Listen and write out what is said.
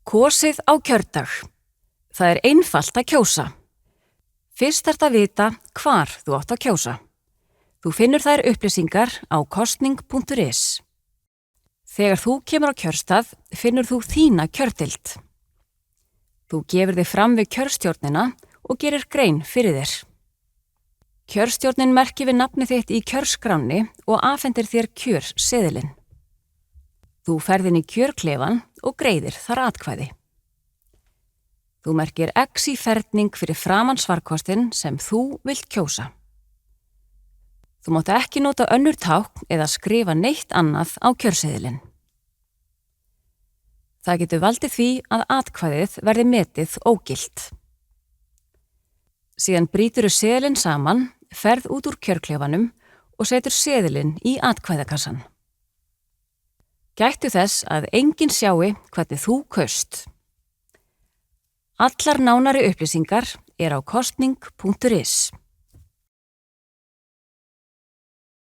Kosið á kjördag. Það er einfalt að kjósa. Fyrst þarft að vita hvar þú átt að kjósa. Þú finnur þær upplýsingar á kosning.is. Þegar þú kemur á kjörstað finnur þú þína kjördeild. Þú gefur þig fram við kjörstjórnina og gerir grein fyrir þér. Kjörstjórnin merkir við nafnið þitt í kjörskránni og afhendir þér kjörseðilinn. Þú ferð inn í kjörklefan og greiðir þar atkvæði. Þú merkir X í ferning fyrir framan svarkostinn sem þú vilt kjósa. Þú mátt ekki nota önnur tákn eða skrifa neitt annað á kjörseðilinn. Það getur valdið því að atkvæðið verði metið ógilt. Síðan brýturðu seðilinn saman, ferð út úr kjörklefanum og setur seðilinn í atkvæðakassan. Gættu þess að enginn sjái hvernig þú kaust. Allar nánari upplýsingar á kosning.is.